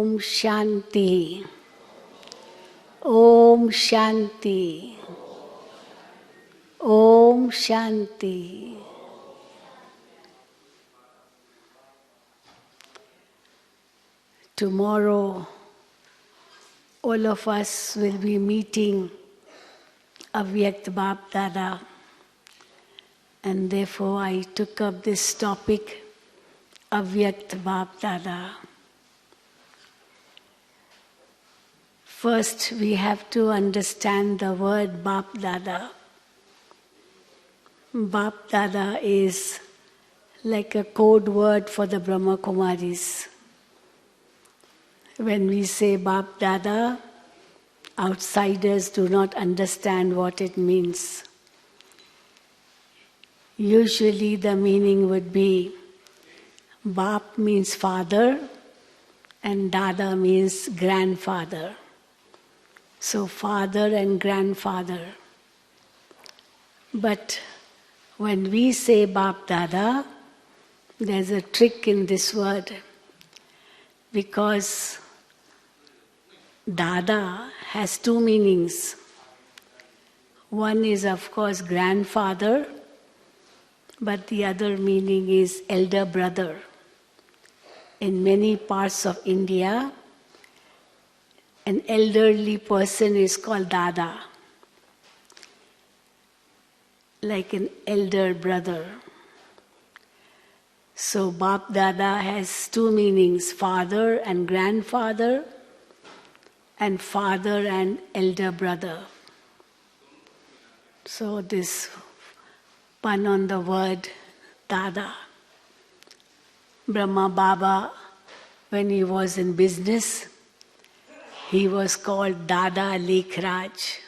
Om Shanti. Om Shanti. Om Shanti. Tomorrow, all of us will be meeting Avyakt Badpada, and therefore I took up this topic, Avyakt Badpada. First, we have to understand the word Badpada. Badpada is like a code word for the Brahma Kumaris. When we say Badpada, outsiders do not understand what it means. Usually the meaning would be, Bap means father and Dada means grandfather. So father and grandfather. But when we say Badpada, there's a trick in this word, because Dada has two meanings. One is, of course, grandfather, but the other meaning is elder brother. In many parts of India, an elderly person is called Dada, like an elder brother. So Badpada has two meanings, father and grandfather, and father and elder brother. So this pun on the word Dada. Brahma Baba, when he was in business, he was called Dada Lekhraj.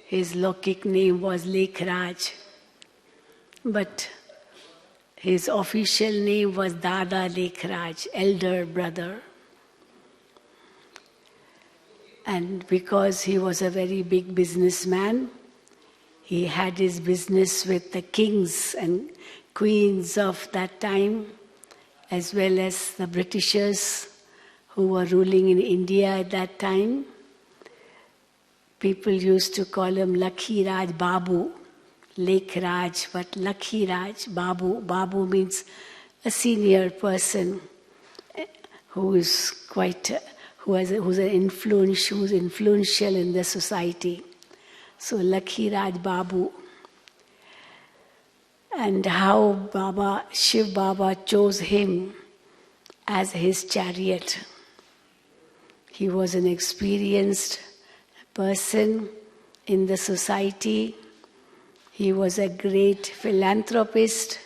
His Lokik name was Lekhraj. But his official name was Dada Lekhraj, elder brother. And because he was a very big businessman, he had his business with the kings and queens of that time, as well as the Britishers who were ruling in India at that time. People used to call him Lakhiraj Babu, Lekhraj, but Lakhiraj Babu. Babu means a senior person who's influential in the society. So Lakhiraj Babu. And how Shiv Baba chose him as his chariot. He was an experienced person in the society. He was a great philanthropist,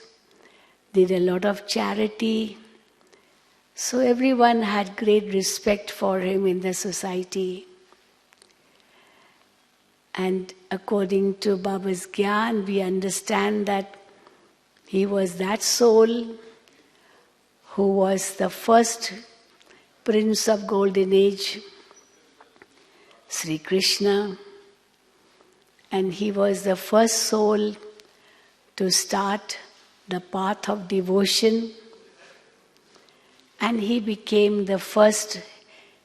did a lot of charity. So everyone had great respect for him in the society. And according to Baba's Gyan, we understand that he was that soul who was the first Prince of Golden Age, Sri Krishna, and he was the first soul to start the path of devotion, and he became the first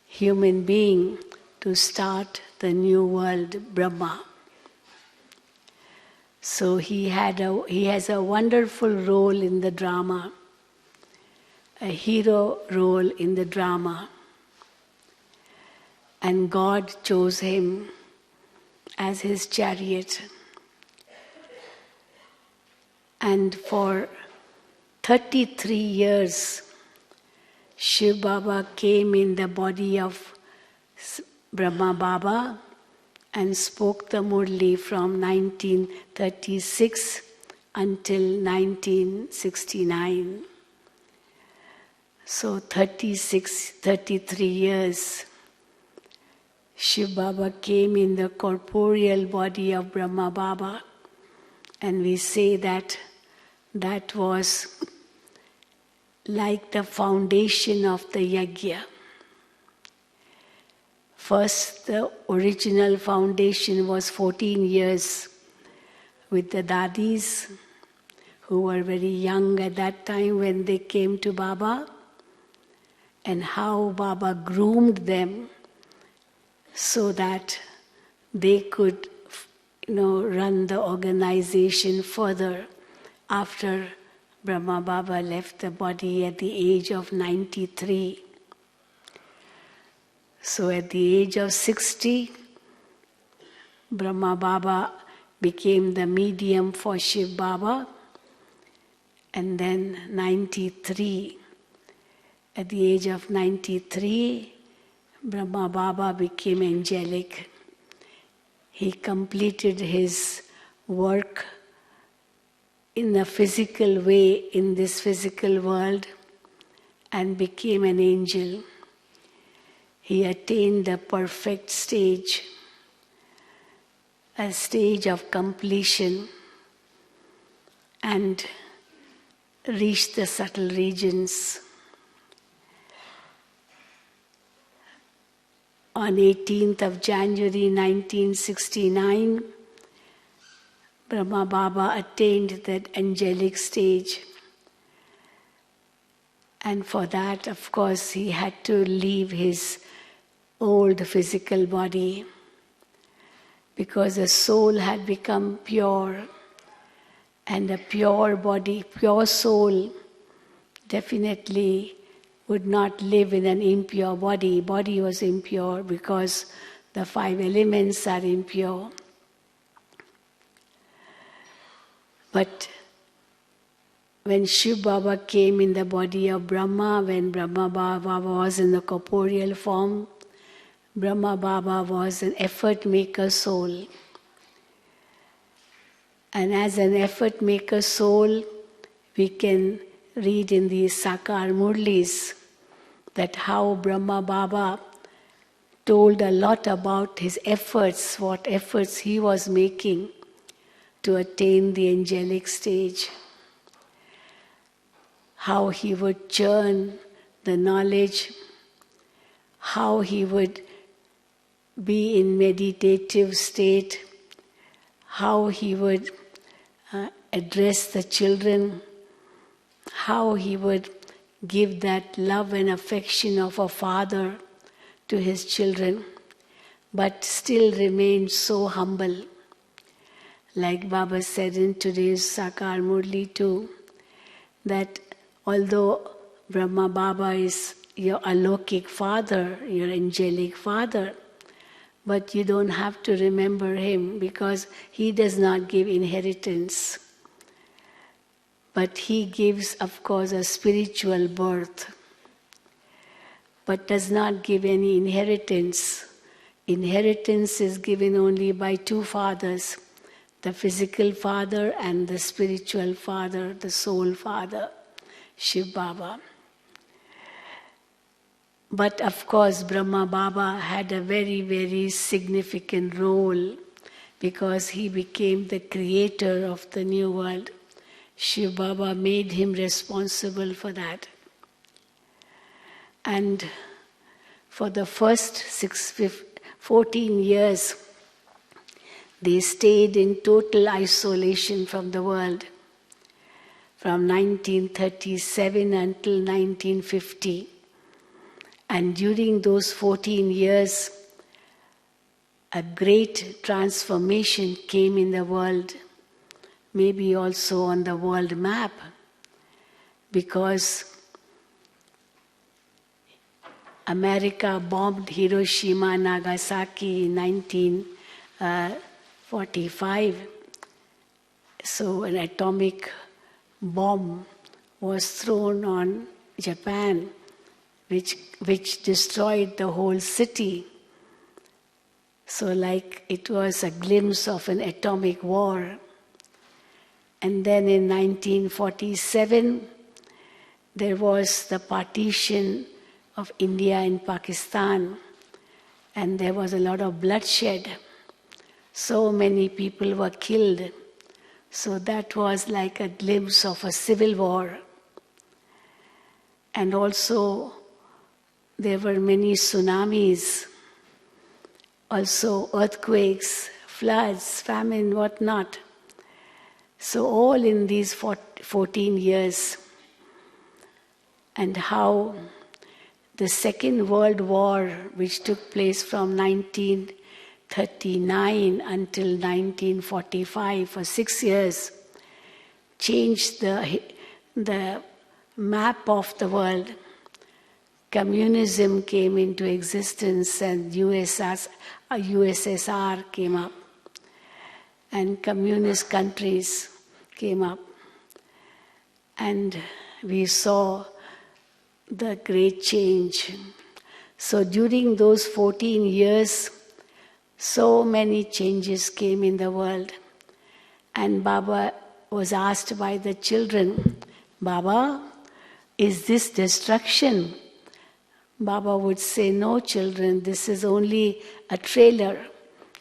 human being to start the new world, Brahma. So he has a wonderful role in the drama, a hero role in the drama. And God chose him as his chariot. And for 33 years, Shiv Baba came in the body of Brahma Baba and spoke the Murli from 1936 until 1969. So 33 years, Shiv Baba came in the corporeal body of Brahma Baba, and we say that that was like the foundation of the yajna. First, the original foundation was 14 years with the dadis, who were very young at that time when they came to Baba. and how Baba groomed them so that they could, run the organization further after Brahma Baba left the body at the age of 93. So at the age of 60, Brahma Baba became the medium for Shiv Baba, and then 93. At the age of 93, Brahma Baba became angelic. He completed his work in a physical way in this physical world and became an angel. He attained the perfect stage, a stage of completion, and reached the subtle regions. On 18th of January 1969, Brahma Baba attained that angelic stage. And for that, of course, he had to leave his old physical body, because the soul had become pure, and a pure body, pure soul definitely would not live in an impure body. Body was impure because the 5 elements are impure. But when Shiv Baba came in the body of Brahma, when Brahma Baba was in the corporeal form, Brahma Baba was an effort maker soul. And as an effort maker soul, we can read in the Sakar Murlis that how Brahma Baba told a lot about his efforts, what efforts he was making to attain the angelic stage. How he would churn the knowledge, how he would be in meditative state, how he would address the children, how he would give that love and affection of a father to his children, but still remain so humble. Like Baba said in today's Sakar Murli too, that although Brahma Baba is your alokik father, your angelic father, but you don't have to remember him because he does not give inheritance. But he gives, of course, a spiritual birth, but does not give any inheritance. Inheritance is given only by 2 fathers, the physical father and the spiritual father, the soul father, Shiv Baba. But of course, Brahma Baba had a very, very significant role because he became the creator of the new world. Shiv Baba made him responsible for that. And for the first 14 years, they stayed in total isolation from the world, from 1937 until 1950. And during those 14 years, a great transformation came in the world, maybe also on the world map, because America bombed Hiroshima, Nagasaki in 1945. So an atomic bomb was thrown on Japan, which destroyed the whole city. So like it was a glimpse of an atomic war. And then in 1947, there was the partition of India and Pakistan, and there was a lot of bloodshed. So many people were killed. So that was like a glimpse of a civil war. And also, there were many tsunamis, also earthquakes, floods, famine, whatnot. So all in these 14 years, and how the Second World War, which took place from 1939 until 1945, for 6 years, changed the map of the world. Communism came into existence and USSR came up, and communist countries came up. And we saw the great change. So during those 14 years, so many changes came in the world. And Baba was asked by the children, Baba, is this destruction? Baba would say, no children, this is only a trailer.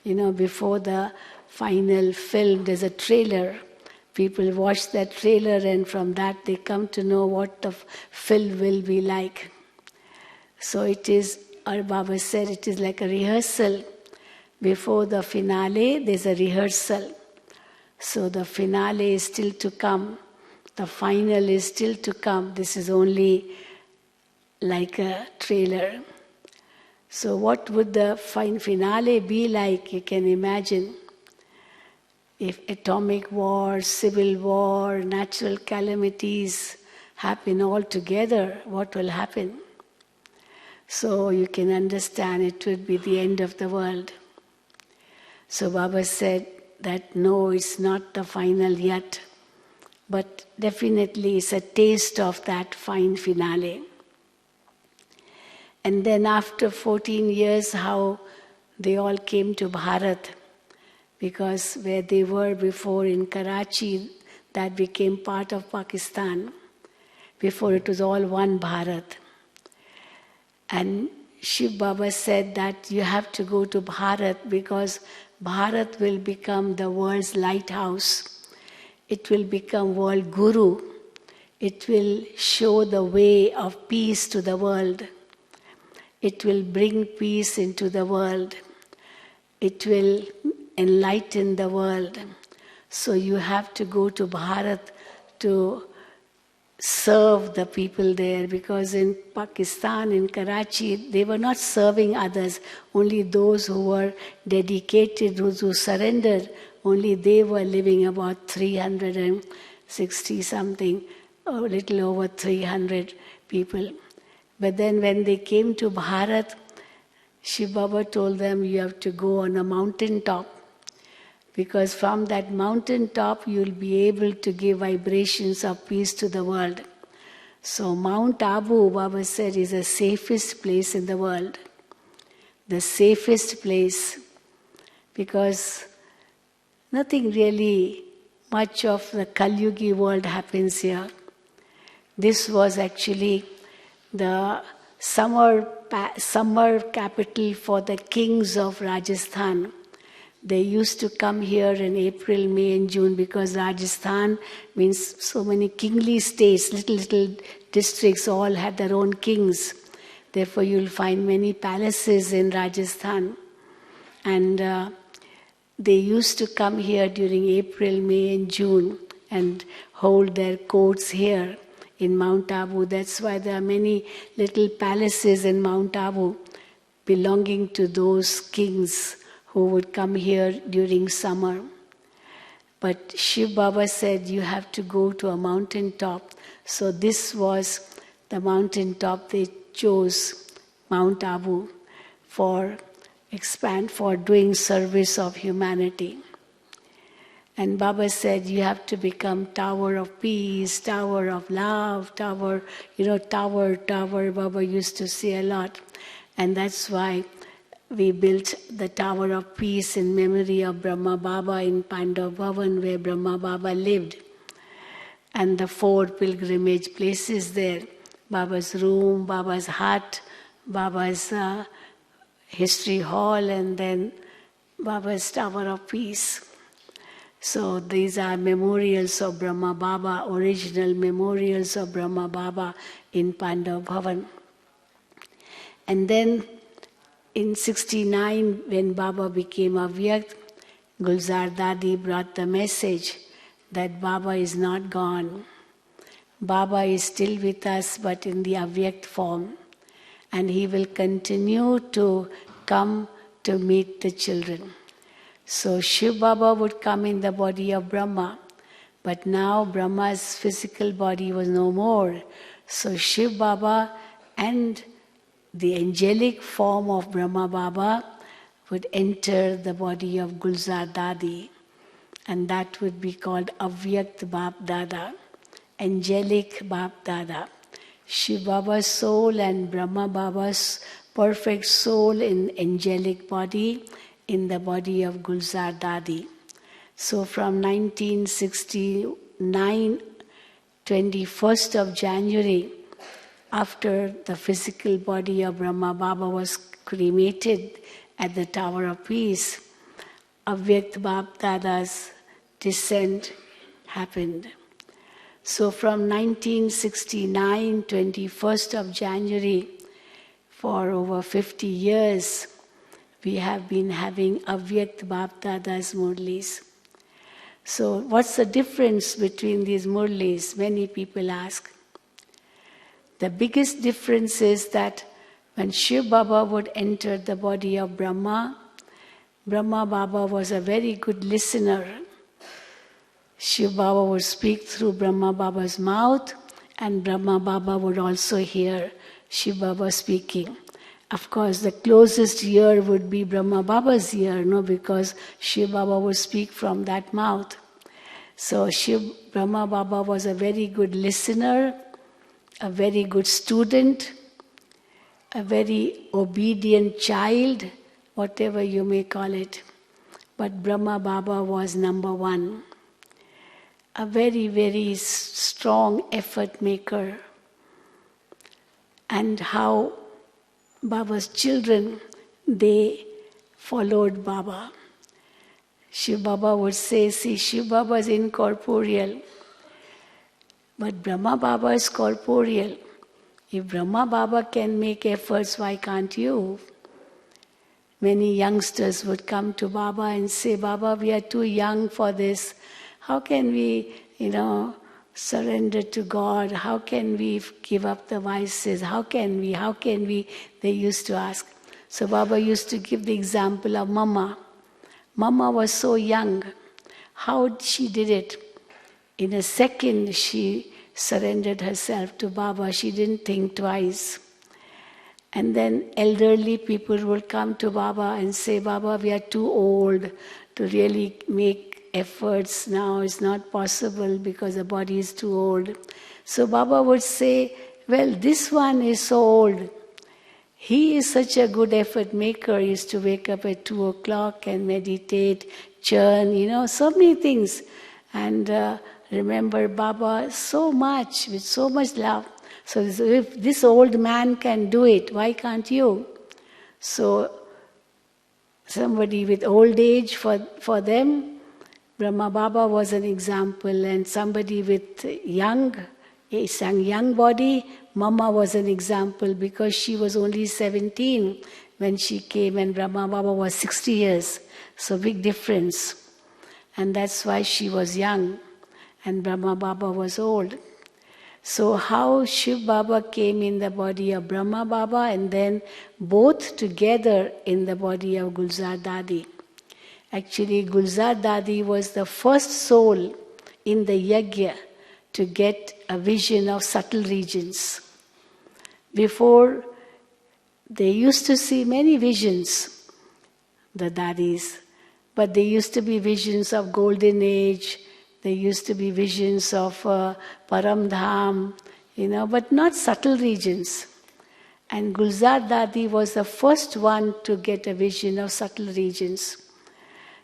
Before the final film, there's a trailer. People watch that trailer and from that they come to know what the film will be like. So it is, our Baba said, it is like a rehearsal. Before the finale, there's a rehearsal. So the finale is still to come. The final is still to come. This is only like a trailer. So what would the finale be like? You can imagine. If atomic war, civil war, natural calamities happen all together, what will happen? So you can understand it would be the end of the world. So Baba said that no, it's not the final yet, but definitely it's a taste of that fine finale. And then after 14 years, how they all came to Bharat, because where they were before in Karachi, that became part of Pakistan. Before it was all one Bharat. And Shiv Baba said that you have to go to Bharat because Bharat will become the world's lighthouse. It will become world guru. It will show the way of peace to the world. It will bring peace into the world. It will enlighten the world. So you have to go to Bharat to serve the people there, because in Pakistan, in Karachi, they were not serving others. Only those who were dedicated, those who surrendered, only they were living about 360 something, a little over 300 people. But then when they came to Bharat, Shiv Baba told them, you have to go on a mountain top, because from that mountain top you'll be able to give vibrations of peace to the world. So Mount Abu, Baba said, is the safest place in the world. The safest place, because nothing really much of the Kal-yugi world happens here. This was actually the summer capital for the kings of Rajasthan. They used to come here in April, May and June, because Rajasthan means so many kingly states, little districts, all had their own kings. Therefore you'll find many palaces in Rajasthan. And they used to come here during April, May and June and hold their courts here in Mount Abu. That's why there are many little palaces in Mount Abu belonging to those kings who would come here during summer. But Shiv Baba said, you have to go to a mountain top. So this was the mountain top they chose, Mount Abu, for doing service of humanity. And Baba said, you have to become tower of peace, tower of love, tower, Baba used to say a lot. And that's why we built the Tower of Peace in memory of Brahma Baba in Pandav Bhavan, where Brahma Baba lived. And the 4 pilgrimage places there, Baba's room, Baba's hut, Baba's history hall, and then Baba's Tower of Peace. So these are memorials of Brahma Baba, original memorials of Brahma Baba in Pandav Bhavan. And then in 69, when Baba became Avyakt, Gulzar Dadi brought the message that Baba is not gone. Baba is still with us, but in the Avyakt form. and he will continue to come to meet the children. So Shiv Baba would come in the body of Brahma, but now Brahma's physical body was no more. So Shiv Baba and the angelic form of Brahma Baba would enter the body of Gulzar Dadi, and that would be called Avyakt Badpada, angelic Badpada. Shiv Baba's soul and Brahma Baba's perfect soul in angelic body, in the body of Gulzar Dadi. So from 1969, 21st of January, after the physical body of Brahma Baba was cremated at the Tower of Peace, Avyakt Badpada's descent happened. So from 1969, 21st of January, for over 50 years, we have been having Avyakt Badpada's Murlis. So what's the difference between these Murlis? Many people ask. The biggest difference is that when Shiv Baba would enter the body of Brahma, Brahma Baba was a very good listener. Shiv Baba would speak through Brahma Baba's mouth, and Brahma Baba would also hear Shiv Baba speaking. Of course, the closest ear would be Brahma Baba's ear, because Shiv Baba would speak from that mouth. So Brahma Baba was a very good listener, a very good student, a very obedient child, whatever you may call it. But Brahma Baba was number one. A very, very strong effort maker. And how Baba's children, they followed Baba. Shiv Baba would say, see, Shiv Baba is incorporeal, but Brahma Baba is corporeal. If Brahma Baba can make efforts, why can't you? Many youngsters would come to Baba and say, Baba, we are too young for this. How can we, surrender to God? How can we give up the vices? How can we? They used to ask. So Baba used to give the example of Mama. Mama was so young. How she did it? In a second, she surrendered herself to Baba. She didn't think twice. And then elderly people would come to Baba and say, Baba, we are too old to really make efforts now. It's not possible because the body is too old. So Baba would say, well, this one is so old. He is such a good effort maker. He used to wake up at 2 o'clock and meditate, churn, so many things. And remember Baba so much, with so much love. So if this old man can do it, why can't you? So somebody with old age, for them, Brahma Baba was an example, and somebody with young body, Mama was an example because she was only 17 when she came and Brahma Baba was 60 years. So big difference. And that's why she was young and Brahma Baba was old. So how Shiv Baba came in the body of Brahma Baba and then both together in the body of Gulzar Dadi. Actually, Gulzar Dadi was the first soul in the yajna to get a vision of subtle regions. Before, they used to see many visions, the Dadis, but they used to be visions of golden age, there used to be visions of Param Dham, but not subtle regions. And Gulzar Dadi was the first one to get a vision of subtle regions.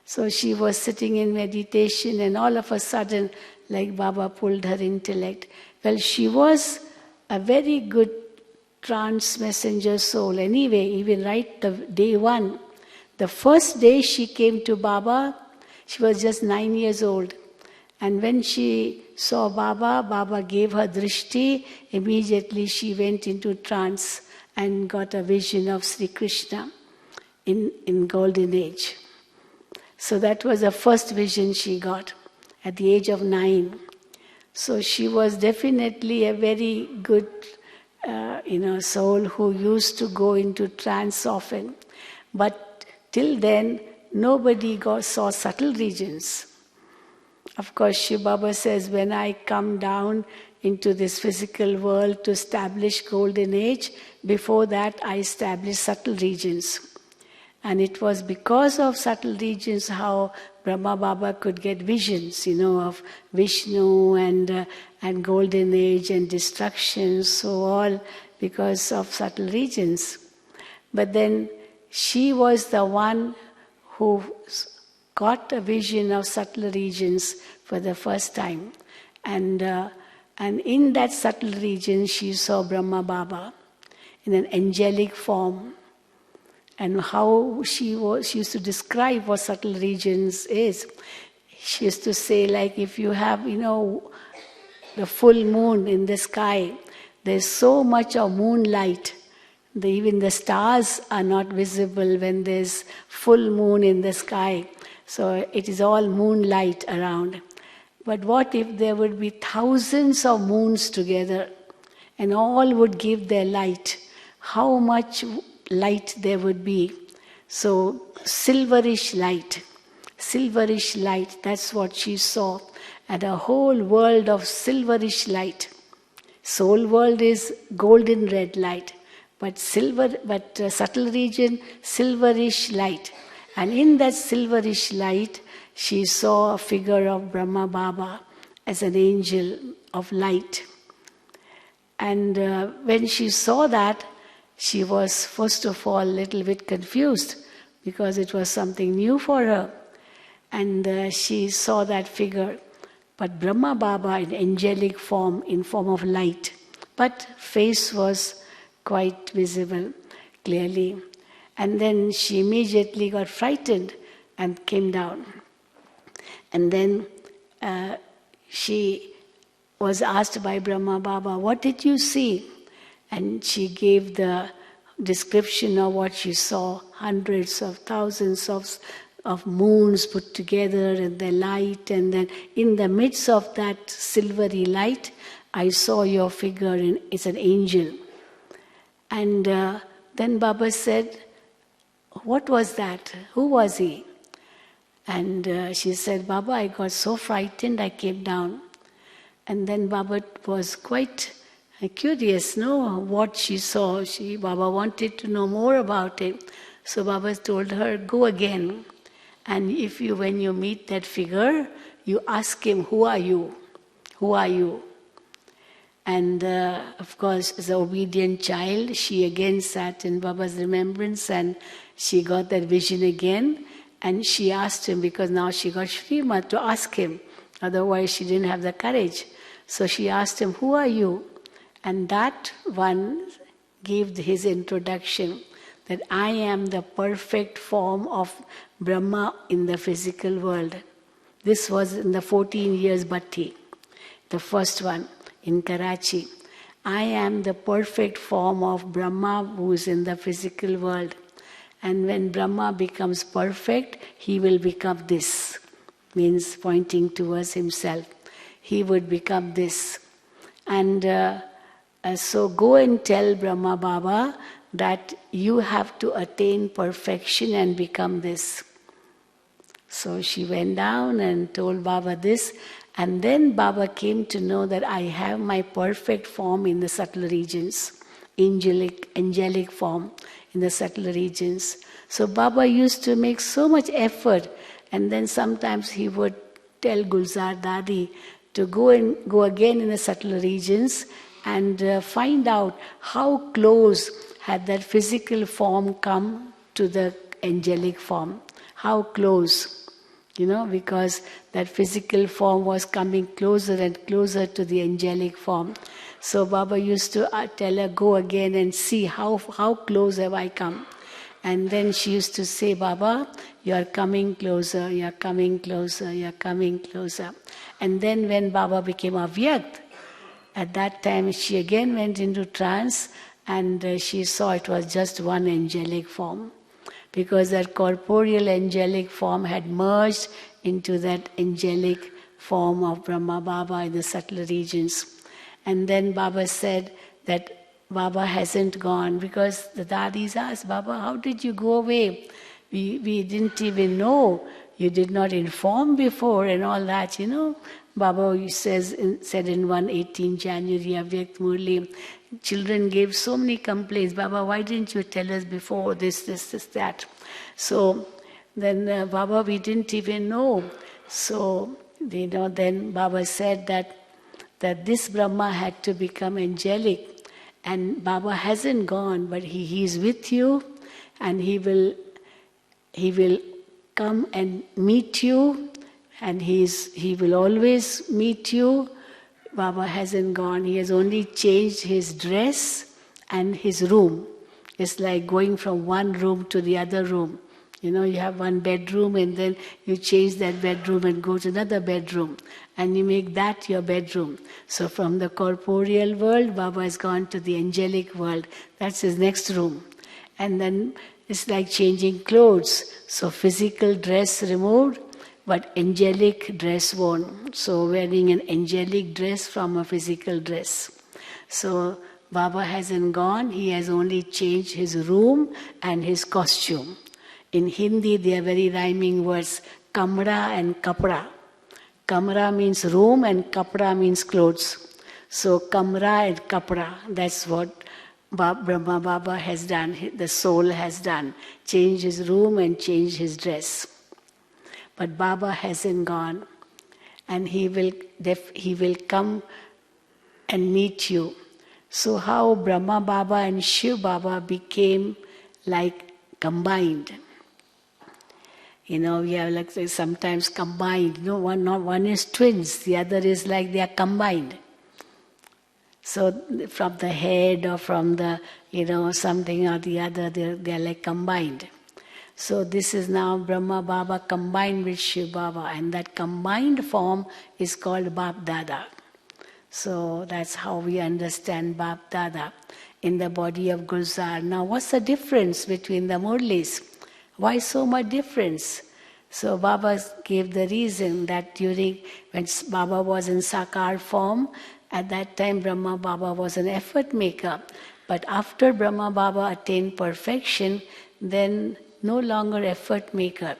So she was sitting in meditation and all of a sudden, like Baba pulled her intellect. Well, she was a very good trance messenger soul. Anyway, even right the day one, the first day she came to Baba, she was just 9 years old. And when she saw Baba, Baba gave her drishti. Immediately she went into trance and got a vision of Sri Krishna in golden age. So that was the first vision she got at the age of 9. So she was definitely a very good soul who used to go into trance often. But till then, nobody saw subtle regions. Of course, Shiv Baba says, when I come down into this physical world to establish golden age, before that I established subtle regions. And it was because of subtle regions how Brahma Baba could get visions, of Vishnu and golden age and destruction, so all because of subtle regions. But then she was the one who got a vision of subtle regions for the first time. And in that subtle region, she saw Brahma Baba in an angelic form. And how she used to describe what subtle regions is. She used to say, like, if you have, the full moon in the sky, there's so much of moonlight. Even the stars are not visible when there's full moon in the sky. So it is all moonlight around. But what if there would be thousands of moons together and all would give their light? How much light there would be. So silverish light, that's what she saw. And a whole world of silverish light. Soul world is golden red light, but subtle region, silverish light. And in that silverish light, she saw a figure of Brahma Baba as an angel of light. And when she saw that, she was first of all a little bit confused because it was something new for her. And she saw that figure. But Brahma Baba in angelic form, in form of light. But face was quite visible, clearly. And then she immediately got frightened and came down. And then she was asked by Brahma Baba, what did you see? And she gave the description of what she saw, hundreds of thousands of moons put together and the light. And then in the midst of that silvery light, I saw your figure, and it's an angel. And then Baba said, what was that? Who was he? And she said, Baba, I got so frightened, I came down. And then Baba was quite curious, what she saw. Baba wanted to know more about it. So Baba told her, go again. And when you meet that figure, you ask him, who are you? Who are you? And of course, as an obedient child, she again sat in Baba's remembrance and she got that vision again. And she asked him, because now she got Srimad to ask him. Otherwise, she didn't have the courage. So she asked him, who are you? And that one gave his introduction, that I am the perfect form of Brahma in the physical world. This was in the 14 years Bhatti, the first one in Karachi. I am the perfect form of Brahma who is in the physical world. And when Brahma becomes perfect, he will become this. Means pointing towards himself. He would become this. And so go and tell Brahma Baba that you have to attain perfection and become this. So she went down and told Baba this. And then Baba came to know that I have my perfect form in the subtle regions. Angelic form in the subtle regions. So Baba used to make so much effort. And then sometimes he would tell Gulzar Dadi to go again in the subtle regions and find out how close had that physical form come to the angelic form. How close. Because that physical form was coming closer and closer to the angelic form. So Baba used to tell her, go again and see how close have I come. And then she used to say, Baba, you are coming closer, you are coming closer, you are coming closer. And then when Baba became Avyakt, at that time she again went into trance and she saw it was just one angelic form. Because that corporeal angelic form had merged into that angelic form of Brahma Baba in the subtle regions. And then Baba said that Baba hasn't gone, because the Dadis asked, Baba, how did you go away? We didn't even know. You did not inform before and all that, Baba said in 118 January, Avyakt Murli, children gave so many complaints. Baba, why didn't you tell us before this, that? So then Baba, we didn't even know. So, then Baba said that this Brahma had to become angelic. And Baba hasn't gone, but he is with you, and he will come and meet you, and he will always meet you. Baba hasn't gone. He has only changed his dress and his room. It's like going from one room to the other room. You have one bedroom and then you change that bedroom and go to another bedroom. And you make that your bedroom. So from the corporeal world, Baba has gone to the angelic world. That's his next room. And then it's like changing clothes. So physical dress removed, but angelic dress worn. So wearing an angelic dress from a physical dress. So Baba hasn't gone. He has only changed his room and his costume. In Hindi, they are very rhyming words, kamra and kapra. Kamra means room and kapra means clothes. So kamra and kapra, that's what Brahma Baba has done, the soul has done. Change his room and change his dress. But Baba hasn't gone. And he will come and meet you. So how Brahma Baba and Shiv Baba became like combined. We have like sometimes combined. One is twins, the other is like they are combined. So from the head or from the, something or the other, they are like combined. So this is now Brahma Baba combined with Shiv Baba, and that combined form is called Badpada. So that's how we understand Badpada in the body of Gulzar. Now what's the difference between the Murlis? Why so much difference? So Baba gave the reason that when Baba was in Sakar form, at that time Brahma Baba was an effort maker. But after Brahma Baba attained perfection, then no longer effort maker.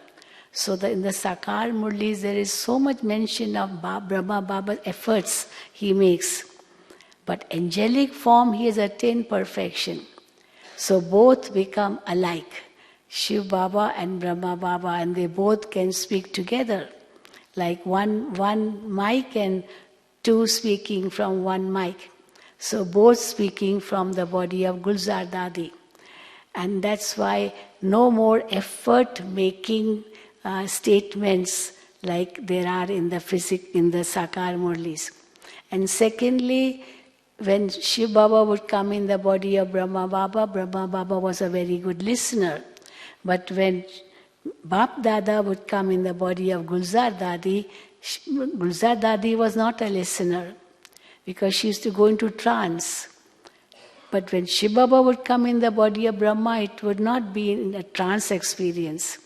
So in the Sakar Murlis there is so much mention of Brahma Baba's efforts he makes. But angelic form he has attained perfection. So both become alike. Shiv Baba and Brahma Baba, and they both can speak together. Like one mic and two speaking from one mic. So both speaking from the body of Gulzar Dadi. And that's why no more effort making statements like there are in the Sakar Murlis. And secondly, when Shiv Baba would come in the body of Brahma Baba was a very good listener. But when Badpada would come in the body of Gulzar Dadi was not a listener because she used to go into trance. But when Shiv Baba would come in the body of Brahma, it would not be in a trance experience.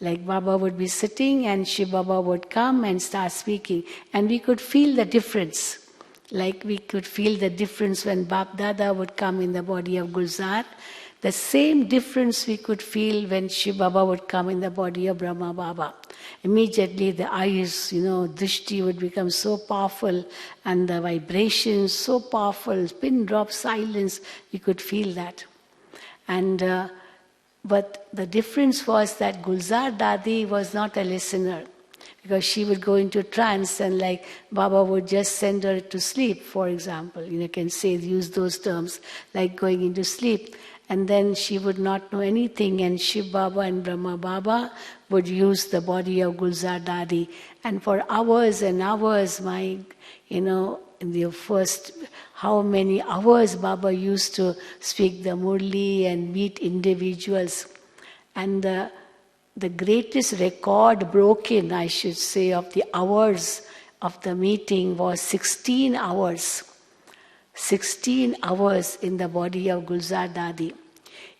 Like Baba would be sitting and Shiv Baba would come and start speaking. And we could feel the difference. Like we could feel the difference when Badpada would come in the body of Gulzar. The same difference we could feel when Shiv Baba would come in the body of Brahma Baba. Immediately the eyes, drishti would become so powerful and the vibrations so powerful, pin drop silence, we could feel that. And but the difference was that Gulzar Dadi was not a listener because she would go into trance and like Baba would just send her to sleep, for example. You can use those terms like going into sleep. And then she would not know anything, and Shiv Baba and Brahma Baba would use the body of Gulzar Dadi. And for hours and hours, in the first, how many hours Baba used to speak the Murli and meet individuals. And the greatest record broken, I should say, of the hours of the meeting was 16 hours. 16 hours in the body of Gulzar Dadi.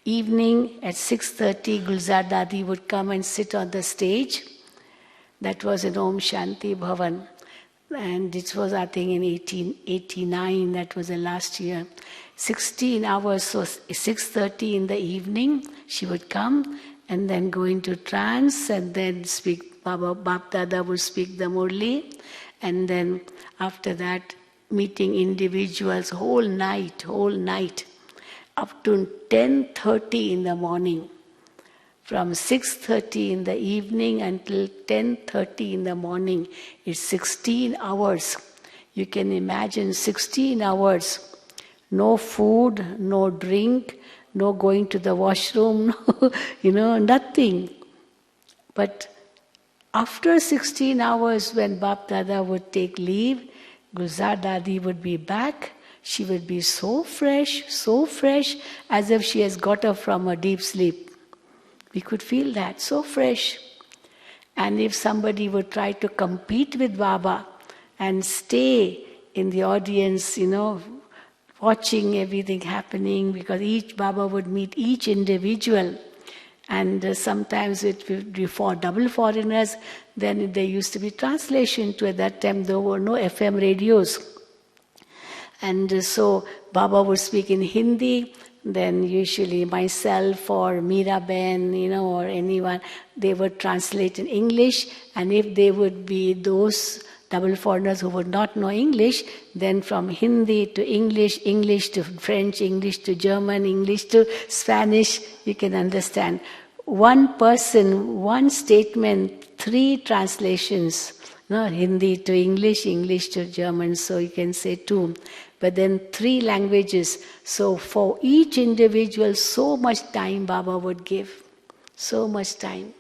Evening at 6:30, Gulzar Dadi would come and sit on the stage. That was in Om Shanti Bhavan. And it was, I think, in 1889, that was the last year. 16 hours, so 6:30 in the evening, she would come and then go into trance and then speak, Badpada would speak the Murli, and then after that, meeting individuals whole night, up to 10:30 in the morning. From 6:30 in the evening until 10:30 in the morning, it's 16 hours. You can imagine 16 hours. No food, no drink, no going to the washroom, nothing. But after 16 hours, when Badpada would take leave, Gulzar Dadi would be back. She would be so fresh, as if she has got up from a deep sleep. We could feel that, so fresh. And if somebody would try to compete with Baba and stay in the audience, watching everything happening, because each Baba would meet each individual. And sometimes it would be for double foreigners. Then there used to be translation to. At that time there were no FM radios. And so Baba would speak in Hindi. Then usually myself or Miraben, or anyone, they would translate in English. And if they would be those double foreigners who would not know English, then from Hindi to English, English to French, English to German, English to Spanish, you can understand. One person, one statement, 3 translations. Hindi to English, English to German, so you can say 2. But then 3 languages. So for each individual, so much time Baba would give. So much time.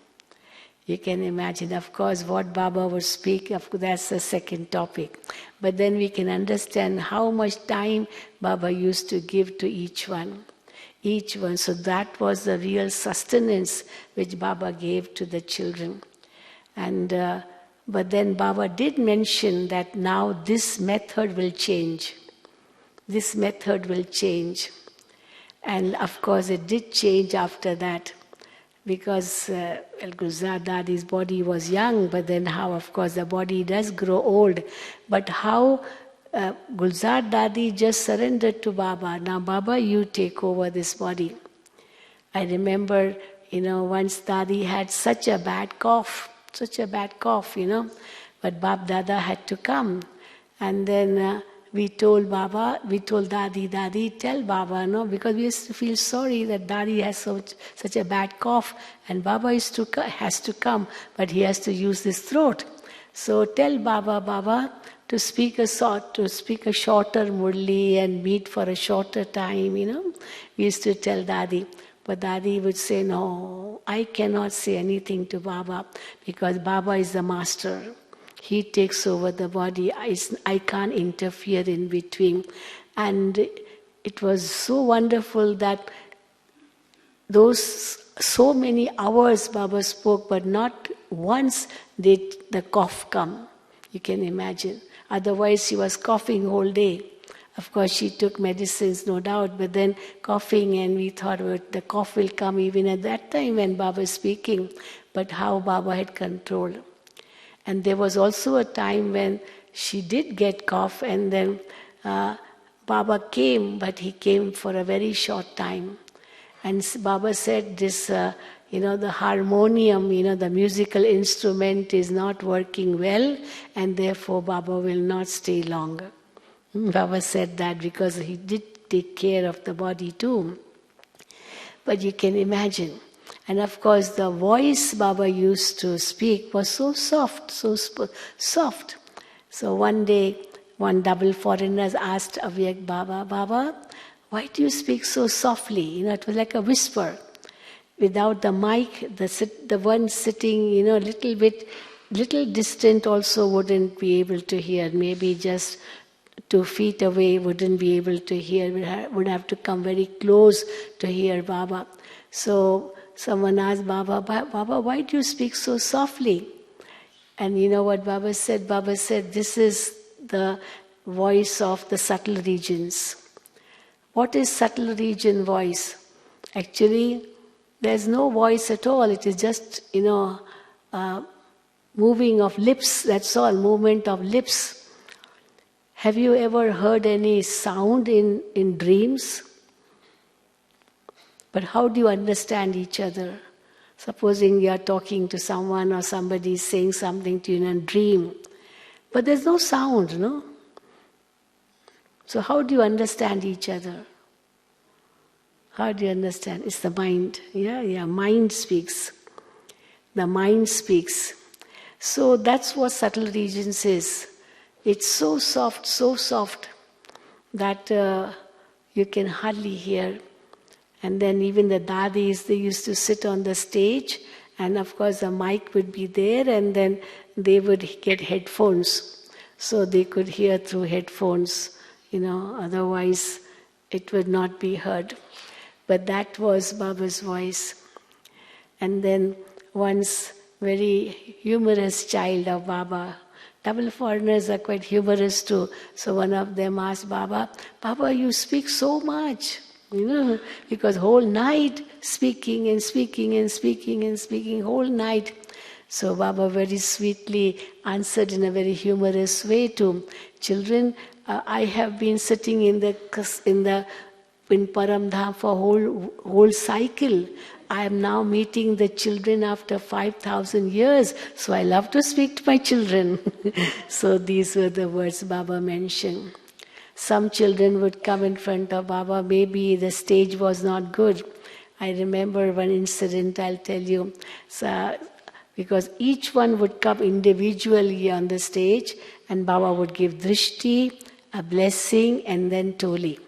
You can imagine, of course, what Baba would speak, that's the second topic. But then we can understand how much time Baba used to give to each one. So that was the real sustenance which Baba gave to the children. And but then Baba did mention that now this method will change. This method will change. And of course it did change after that. Because Gulzar Dadi's body was young, but then how, of course, the body does grow old. But how Gulzar Dadi just surrendered to Baba. Now, Baba, you take over this body. I remember, once Dadi had such a bad cough, but Badpada had to come. And then we told Dadi, tell Baba, because we used to feel sorry that Dadi has such a bad cough, and Baba has to come, but he has to use his throat. So tell Baba to speak a shorter Murli and meet for a shorter time, We used to tell Dadi. But Dadi would say, no, I cannot say anything to Baba, because Baba is the master. He takes over the body. I can't interfere in between. And it was so wonderful that those so many hours Baba spoke, but not once did the cough come. You can imagine. Otherwise, she was coughing whole day. Of course, she took medicines, no doubt, but then coughing, and we thought, well, the cough will come even at that time when Baba was speaking. But how Baba had control. And there was also a time when she did get cough, and then Baba came, but he came for a very short time. And Baba said this, the harmonium, the musical instrument is not working well, and therefore Baba will not stay longer. Baba said that because he did take care of the body too. But you can imagine. And of course, the voice Baba used to speak was so soft, soft. So one day, one double foreigner asked Avyakt Baba, why do you speak so softly? It was like a whisper. Without the mic, the one sitting, little distant also wouldn't be able to hear. Maybe just 2 feet away wouldn't be able to hear. Would have to come very close to hear Baba. So someone asked Baba, why do you speak so softly? And you know what Baba said? Baba said, this is the voice of the subtle regions. What is subtle region voice? Actually, there's no voice at all. It is just, moving of lips. That's all, movement of lips. Have you ever heard any sound in dreams? But how do you understand each other? Supposing you are talking to someone or somebody is saying something to you in a dream, but there's no sound, no? So how do you understand each other? How do you understand? It's the mind. Mind speaks. The mind speaks. So that's what subtle regions is. It's so soft that you can hardly hear. And then even the dadis, they used to sit on the stage, and of course the mic would be there, and then they would get headphones. So they could hear through headphones, otherwise it would not be heard. But that was Baba's voice. And then once, very humorous child of Baba, double foreigners are quite humorous too. So one of them asked Baba, "Baba, you speak so much." Because whole night speaking and speaking and speaking and speaking, whole night. So Baba very sweetly answered in a very humorous way to children, I have been sitting in Paramdham for whole cycle. I am now meeting the children after 5,000 years, so I love to speak to my children. So these were the words Baba mentioned. Some children would come in front of Baba, maybe the stage was not good. I remember one incident, I'll tell you. So, because each one would come individually on the stage, and Baba would give drishti, a blessing, and then toli.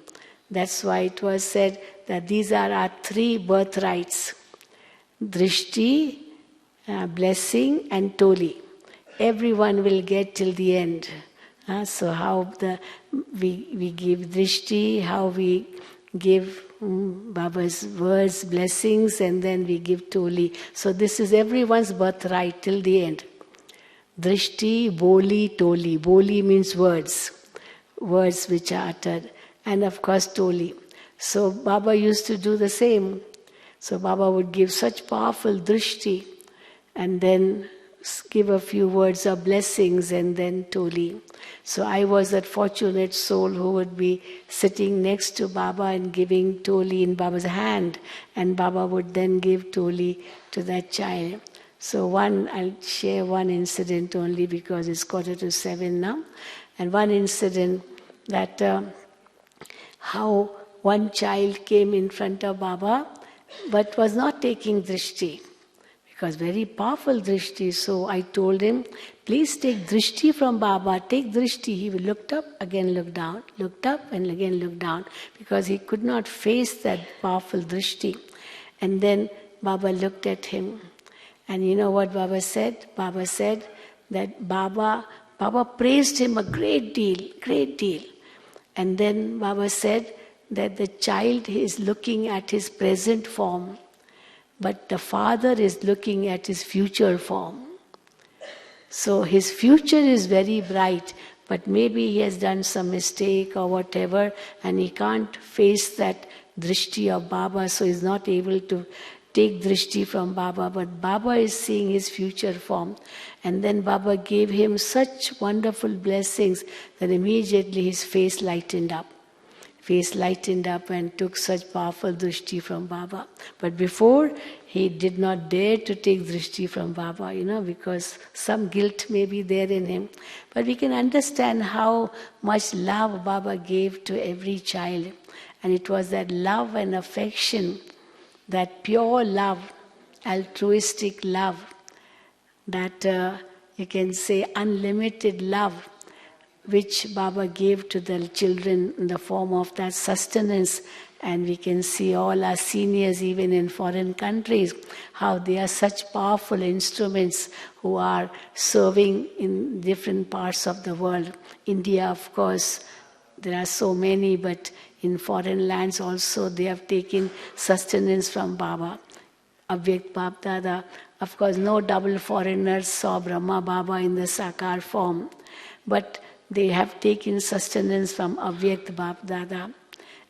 That's why it was said that these are our 3 birthrights. Drishti, blessing, and toli. Everyone will get till the end. So how we give drishti, how we give Baba's words, blessings, and then we give toli. So this is everyone's birthright till the end. Drishti, boli, toli. Boli means words which are uttered. And of course toli. So Baba used to do the same. So Baba would give such powerful drishti, and then give a few words of blessings, and then toli. So I was that fortunate soul who would be sitting next to Baba and giving toli in Baba's hand, and Baba would then give toli to that child. So I'll share one incident only because it's 7:15 now. And one incident that how one child came in front of Baba but was not taking drishti. Because very powerful drishti. So I told him, please take drishti from Baba, take drishti. He looked up, again looked down, looked up and again looked down, because he could not face that powerful drishti. And then Baba looked at him. And you know what Baba said? Baba said that Baba praised him a great deal. And then Baba said that the child is looking at his present form, but the father is looking at his future form. So his future is very bright, but maybe he has done some mistake or whatever, and he can't face that drishti of Baba, so he's not able to take drishti from Baba. But Baba is seeing his future form. And then Baba gave him such wonderful blessings that immediately his face lightened up. And took such powerful drishti from Baba. But before, he did not dare to take drishti from Baba, because some guilt may be there in him. But we can understand how much love Baba gave to every child. And it was that love and affection, that pure love, altruistic love, that you can say unlimited love, which Baba gave to the children in the form of that sustenance. And we can see all our seniors, even in foreign countries, how they are such powerful instruments who are serving in different parts of the world. India, of course, there are so many, but in foreign lands also they have taken sustenance from Baba. Avyakt Badpada, of course, no double foreigners saw Brahma Baba in the Sakar form, but they have taken sustenance from Avyakt Badpada.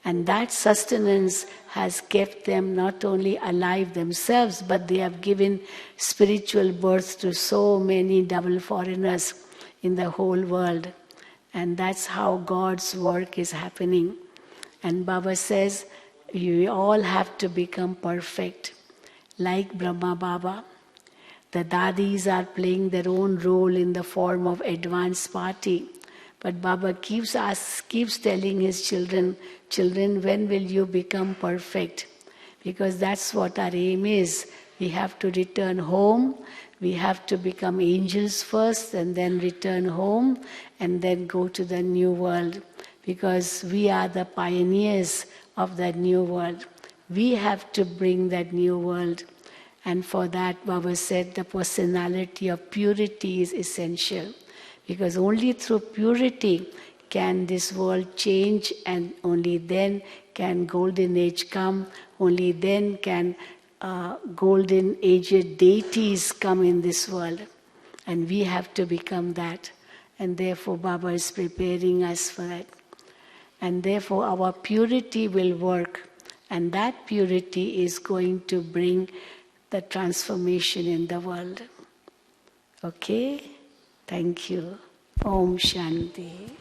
And that sustenance has kept them not only alive themselves, but they have given spiritual birth to so many double foreigners in the whole world. And that's how God's work is happening. And Baba says, you all have to become perfect, like Brahma Baba. The dadis are playing their own role in the form of advanced party. But Baba keeps telling his children, when will you become perfect? Because that's what our aim is. We have to return home. We have to become angels first and then return home and then go to the new world. Because we are the pioneers of that new world. We have to bring that new world. And for that, Baba said the personality of purity is essential. Because only through purity can this world change, and only then can golden age come. Only then can golden aged deities come in this world. And we have to become that. And therefore Baba is preparing us for that. And therefore our purity will work. And that purity is going to bring the transformation in the world. Okay? Thank you. Om Shanti.